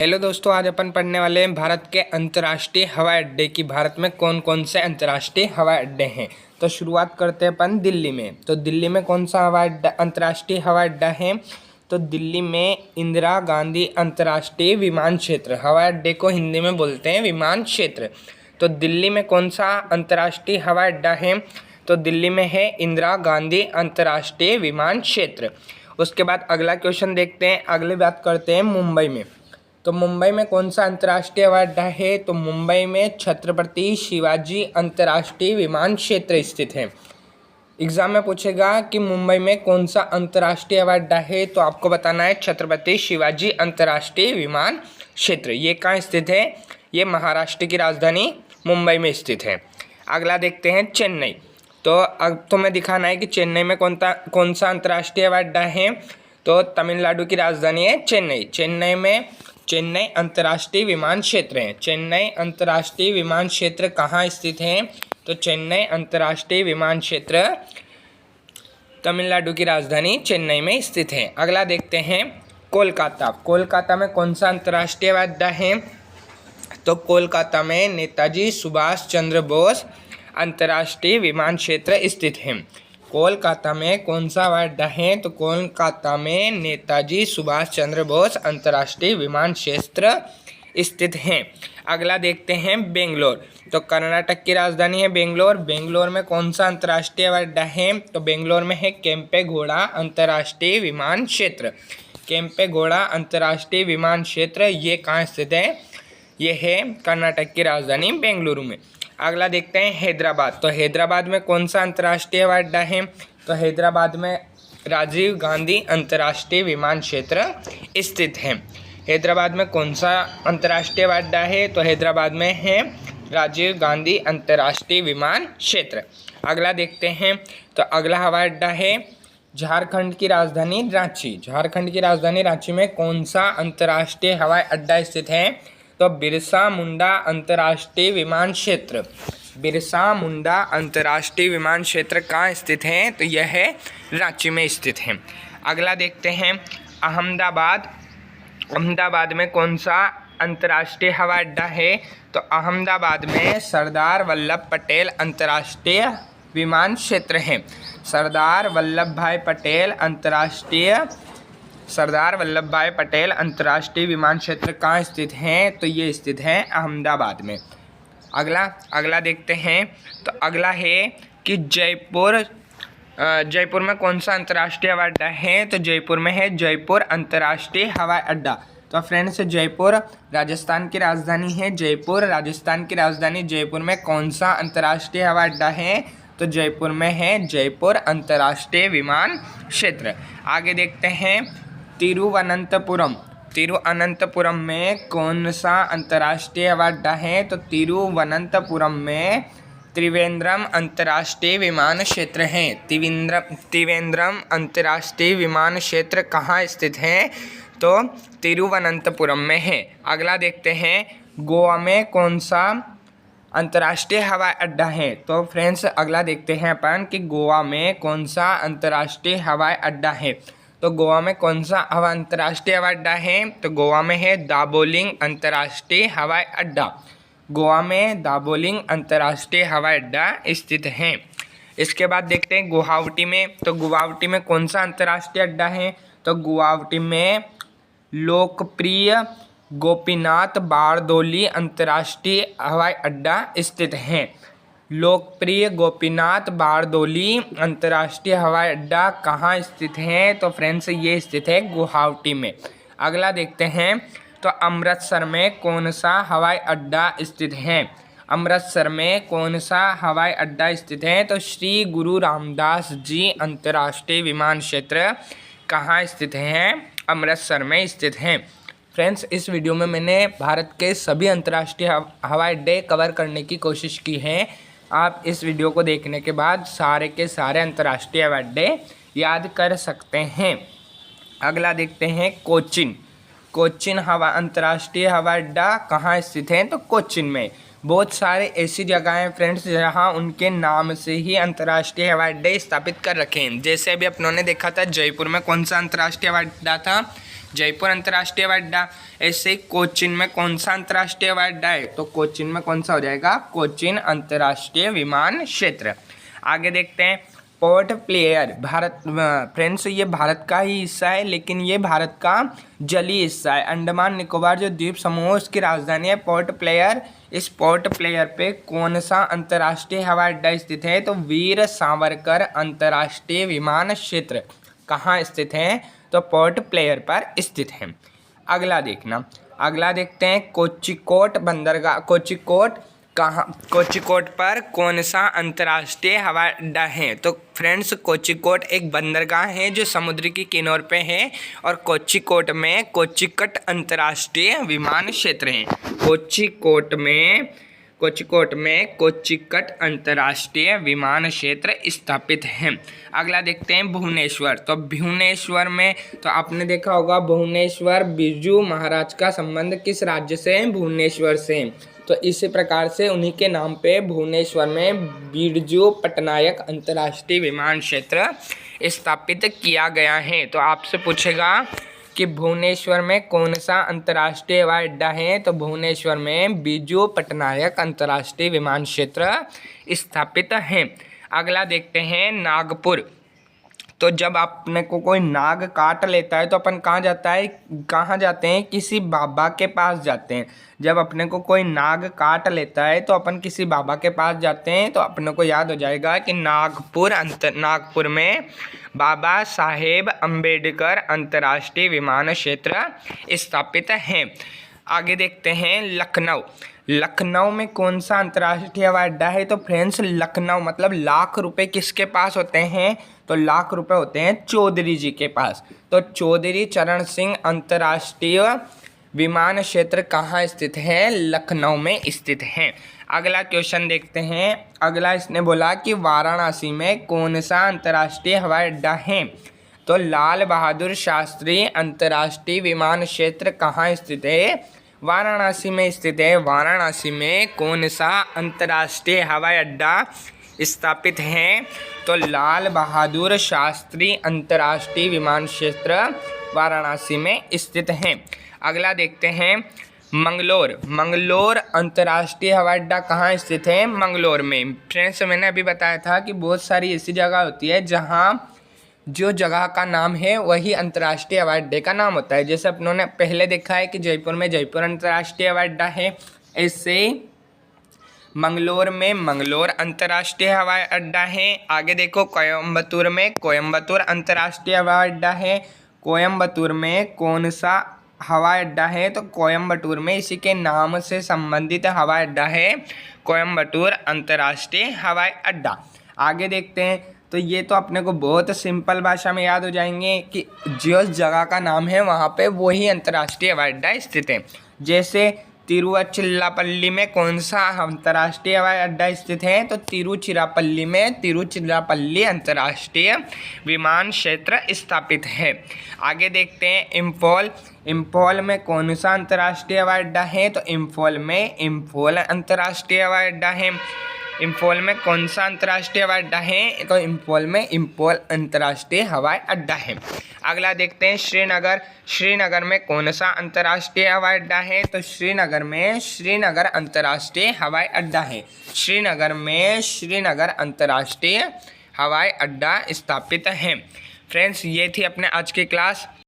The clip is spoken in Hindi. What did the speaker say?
हेलो दोस्तों, आज अपन पढ़ने वाले हैं भारत के अंतर्राष्ट्रीय हवाई अड्डे की। भारत में कौन कौन से अंतर्राष्ट्रीय हवाई अड्डे हैं। तो शुरुआत करते हैं अपन दिल्ली में। तो दिल्ली में कौन सा हवाई अड्डा अंतर्राष्ट्रीय हवाई अड्डा है। तो दिल्ली में इंदिरा गांधी अंतर्राष्ट्रीय विमान क्षेत्र। हवाई अड्डे को हिंदी में बोलते हैं विमान क्षेत्र। तो दिल्ली में कौन सा अंतर्राष्ट्रीय हवाई अड्डा है। तो दिल्ली में है इंदिरा गांधी अंतर्राष्ट्रीय विमान क्षेत्र। उसके बाद अगला क्वेश्चन देखते हैं। अगली बात करते हैं मुंबई में। तो मुंबई में कौन सा अंतर्राष्ट्रीय हवाई अड्डा है। तो मुंबई में छत्रपति शिवाजी अंतर्राष्ट्रीय विमान क्षेत्र स्थित है। एग्जाम में पूछेगा कि मुंबई में कौन सा अंतर्राष्ट्रीय हवाई अड्डा है, तो आपको बताना है छत्रपति शिवाजी अंतर्राष्ट्रीय विमान क्षेत्र। ये कहाँ स्थित है। ये महाराष्ट्र की राजधानी मुंबई में स्थित है। अगला देखते हैं चेन्नई। तो अब तुम्हें दिखाना है कि चेन्नई में कौन सा अंतर्राष्ट्रीय हवाई अड्डा है। तो तमिलनाडु की राजधानी है चेन्नई। चेन्नई में चेन्नई अंतर्राष्ट्रीय विमान क्षेत्र है। चेन्नई अंतर्राष्ट्रीय विमान क्षेत्र कहाँ स्थित है। तो चेन्नई अंतर्राष्ट्रीय विमान क्षेत्र तमिलनाडु की राजधानी चेन्नई में स्थित है। अगला देखते हैं कोलकाता। कोलकाता में कौन सा अंतर्राष्ट्रीय हवाई अड्डा है। तो कोलकाता में नेताजी सुभाष चंद्र बोस अंतर्राष्ट्रीय विमान क्षेत्र स्थित है। कोलकाता में कौन सा हवाई अड्डा है। तो कोलकाता में नेताजी सुभाष चंद्र बोस अंतर्राष्ट्रीय विमान क्षेत्र स्थित है। अगला देखते हैं बेंगलोर। तो कर्नाटक की राजधानी है बेंगलोर। बेंगलोर में कौन सा अंतर्राष्ट्रीय हवाई अड्डा है। तो बेंगलोर में है केम्पेगौड़ा अंतर्राष्ट्रीय विमान क्षेत्र। केम्पेगौड़ा अंतर्राष्ट्रीय विमान क्षेत्र ये कहाँ स्थित है। ये है कर्नाटक की राजधानी बेंगलुरु में। अगला देखते हैं हैदराबाद। तो हैदराबाद में कौन सा अंतर्राष्ट्रीय हवाई अड्डा है। तो हैदराबाद में राजीव गांधी अंतर्राष्ट्रीय विमान क्षेत्र स्थित है। हैदराबाद में कौन सा अंतर्राष्ट्रीय हवाई अड्डा है। तो हैदराबाद में है राजीव गांधी अंतर्राष्ट्रीय विमान क्षेत्र। अगला देखते हैं। तो अगला हवाई अड्डा है झारखंड की राजधानी रांची। झारखंड की राजधानी रांची में कौन सा अंतर्राष्ट्रीय हवाई अड्डा स्थित है। तो बिरसा मुंडा अंतर्राष्ट्रीय विमान क्षेत्र। बिरसा मुंडा अंतर्राष्ट्रीय विमान क्षेत्र कहाँ स्थित है। तो यह है रांची में स्थित है। अगला देखते हैं अहमदाबाद। अहमदाबाद में कौन सा अंतर्राष्ट्रीय हवाई अड्डा है। तो अहमदाबाद में सरदार वल्लभ पटेल अंतर्राष्ट्रीय विमान क्षेत्र है। सरदार वल्लभ भाई पटेल अंतर्राष्ट्रीय विमान क्षेत्र कहाँ स्थित है। तो ये स्थित है अहमदाबाद में। अगला देखते हैं। तो अगला है कि जयपुर में कौन सा अंतर्राष्ट्रीय हवाई अड्डा है। तो जयपुर में है जयपुर अंतर्राष्ट्रीय हवाई अड्डा। तो फ्रेंड्स जयपुर राजस्थान की राजधानी है। जयपुर राजस्थान की राजधानी जयपुर में कौन सा अंतर्राष्ट्रीय हवाई अड्डा है। तो जयपुर में है जयपुर अंतर्राष्ट्रीय विमान क्षेत्र। आगे देखते हैं तिरुवनंतपुरम। तिरुवनंतपुरम में कौन सा अंतर्राष्ट्रीय हवाई अड्डा है। तो तिरुवनंतपुरम में त्रिवेंद्रम अंतर्राष्ट्रीय विमान क्षेत्र है। त्रिवेंद्रम अंतर्राष्ट्रीय विमान क्षेत्र कहाँ स्थित है। तो तिरुवनंतपुरम में है। अगला देखते हैं गोवा में कौन सा अंतर्राष्ट्रीय हवाई अड्डा है। तो फ्रेंड्स अगला देखते हैं अपन कि गोवा में कौन सा अंतर्राष्ट्रीय हवाई अड्डा है। तो गोवा में कौन सा अंतर्राष्ट्रीय हवाई अड्डा है। तो गोवा में है दाबोलिम अंतर्राष्ट्रीय हवाई अड्डा। गोवा में दाबोलिम अंतर्राष्ट्रीय हवाई अड्डा स्थित है। इसके बाद देखते हैं गुवाहाटी में। तो गुवाहाटी में कौन सा अंतर्राष्ट्रीय अड्डा है। तो गुवाहाटी में लोकप्रिय गोपीनाथ बारदोली अंतर्राष्ट्रीय हवाई अड्डा स्थित है। लोकप्रिय गोपीनाथ बारदोली अंतर्राष्ट्रीय हवाई अड्डा कहाँ स्थित है। तो फ्रेंड्स ये स्थित है गुवाहाटी में। अगला देखते हैं। तो अमृतसर में कौन सा हवाई अड्डा स्थित है। अमृतसर में कौन सा हवाई अड्डा स्थित है। तो श्री गुरु रामदास जी अंतर्राष्ट्रीय विमान क्षेत्र कहाँ स्थित है। अमृतसर में स्थित है। फ्रेंड्स इस वीडियो में मैंने भारत के सभी अंतर्राष्ट्रीय हवाई अड्डे कवर करने की कोशिश की है। आप इस वीडियो को देखने के बाद सारे के सारे अंतर्राष्ट्रीय हवाई अड्डे याद कर सकते हैं। अगला देखते हैं कोचिन। कोचिन अंतर्राष्ट्रीय हवाई अड्डा कहाँ स्थित है। तो कोचिन में बहुत सारे ऐसी जगह हैं फ्रेंड्स जहाँ उनके नाम से ही अंतर्राष्ट्रीय हवाई अड्डे स्थापित कर रखे हैं। जैसे अभी अपनों ने देखा था जयपुर में कौन सा अंतर्राष्ट्रीय हवाई अड्डा था। जयपुर अंतर्राष्ट्रीय हवाई अड्डा। ऐसे ही कोचीन में कौन सा अंतर्राष्ट्रीय हवाई अड्डा है, तो कोचीन में कौन सा हो जाएगा, कोचीन अंतर्राष्ट्रीय विमान क्षेत्र। आगे देखते हैं पोर्ट प्लेयर। भारत फ्रेंड्स ये भारत का ही हिस्सा है, लेकिन ये भारत का जलीय हिस्सा है। अंडमान निकोबार जो द्वीप समूह है उसकी राजधानी है पोर्ट प्लेयर। इस पोर्ट प्लेयर पे कौन सा अंतर्राष्ट्रीय हवाई अड्डा स्थित है, तो वीर सावरकर अंतर्राष्ट्रीय विमान क्षेत्र कहाँ स्थित है, तो पोर्ट प्लेयर पर स्थित है। अगला देखना, अगला देखते हैं कोझिकोड बंदरगाह। कोझिकोड पर कौन सा अंतर्राष्ट्रीय हवाई अड्डा है, तो फ्रेंड्स कोझिकोड एक बंदरगाह है जो समुद्र की किनारे पे है और कोझिकोड में कोझिकोड अंतर्राष्ट्रीय विमान क्षेत्र है। कोझिकोड में कोझिकोड अंतर्राष्ट्रीय विमान क्षेत्र स्थापित है। अगला देखते हैं भुवनेश्वर। तो भुवनेश्वर में तो आपने देखा होगा भुवनेश्वर बिरजू महाराज का संबंध किस राज्य से है, भुवनेश्वर से। तो इसी प्रकार से उन्हीं के नाम पे भुवनेश्वर में बिरजू पटनायक अंतर्राष्ट्रीय विमान क्षेत्र स्थापित किया गया है। तो आपसे पूछेगा कि भुवनेश्वर में कौन सा अंतर्राष्ट्रीय हवाई अड्डा है, तो भुवनेश्वर में बिरजू पटनायक अंतर्राष्ट्रीय विमान क्षेत्र स्थापित है। अगला देखते हैं नागपुर। तो जब अपने को कोई नाग काट लेता है तो अपन कहाँ जाते हैं, किसी बाबा के पास जाते हैं। जब अपने को कोई नाग काट लेता है तो अपन किसी बाबा के पास जाते हैं। तो अपने को याद हो जाएगा कि नागपुर में बाबा साहेब अम्बेडकर अंतर्राष्ट्रीय विमान क्षेत्र स्थापित है। आगे देखते हैं लखनऊ में कौन सा अंतर्राष्ट्रीय हवाई अड्डा है, तो फ्रेंड्स लखनऊ मतलब लाख रुपए किसके पास होते हैं, तो लाख रुपए होते हैं चौधरी जी के पास। तो चौधरी चरण सिंह अंतर्राष्ट्रीय विमान क्षेत्र कहाँ स्थित है, लखनऊ में स्थित है। अगला क्वेश्चन देखते हैं। अगला इसने बोला कि वाराणसी में कौन सा अंतर्राष्ट्रीय हवाई अड्डा है, तो लाल बहादुर शास्त्री अंतर्राष्ट्रीय विमान क्षेत्र कहाँ स्थित है, वाराणसी में स्थित है। वाराणसी में कौन सा अंतर्राष्ट्रीय हवाई अड्डा स्थापित है, तो लाल बहादुर शास्त्री अंतर्राष्ट्रीय विमान क्षेत्र वाराणसी में स्थित है। अगला देखते हैं मंगलोर अंतर्राष्ट्रीय हवाई अड्डा कहाँ स्थित है, मंगलोर में। फ्रेंड्स मैंने अभी बताया था कि बहुत सारी ऐसी जगह होती है जहाँ जो जगह का नाम है वही अंतर्राष्ट्रीय हवाई अड्डे का नाम होता है। जैसे अपनों ने पहले देखा है कि जयपुर में जयपुर अंतर्राष्ट्रीय हवाई अड्डा है, ऐसे मंगलोर में मंगलोर अंतर्राष्ट्रीय हवाई अड्डा है। आगे देखो कोयम्बतूर में कोयम्बतूर अंतर्राष्ट्रीय हवाई अड्डा है। कोयम्बतूर में कौन सा हवाई अड्डा है, तो कोयम्बटूर में इसी के नाम से संबंधित हवाई अड्डा है कोयम्बटूर अंतर्राष्ट्रीय हवाई अड्डा। आगे देखते हैं। तो ये तो अपने को बहुत सिंपल भाषा में याद हो जाएंगे कि जिस जगह का नाम है वहाँ पे वही अंतर्राष्ट्रीय हवाई अड्डा स्थित है। जैसे तिरुचिरापल्ली में कौन सा अंतर्राष्ट्रीय हवाई अड्डा स्थित है, तो तिरुचिरापल्ली में तिरुचिरापल्ली अंतर्राष्ट्रीय विमान क्षेत्र स्थापित है। आगे देखते हैं इम्फॉल में कौन सा अंतर्राष्ट्रीय हवाई अड्डा है, तो इम्फॉल में इम्फॉल अंतर्राष्ट्रीय हवाई अड्डा है। इम्फॉल में कौन सा अंतर्राष्ट्रीय हवाई अड्डा है, तो इम्फॉल में इम्फॉल अंतर्राष्ट्रीय हवाई अड्डा है। अगला देखते हैं श्रीनगर में कौन सा अंतर्राष्ट्रीय हवाई अड्डा है, तो श्रीनगर में श्रीनगर अंतर्राष्ट्रीय हवाई अड्डा है। श्रीनगर में श्रीनगर अंतर्राष्ट्रीय हवाई अड्डा स्थापित है। फ्रेंड्स ये थी अपने आज की क्लास।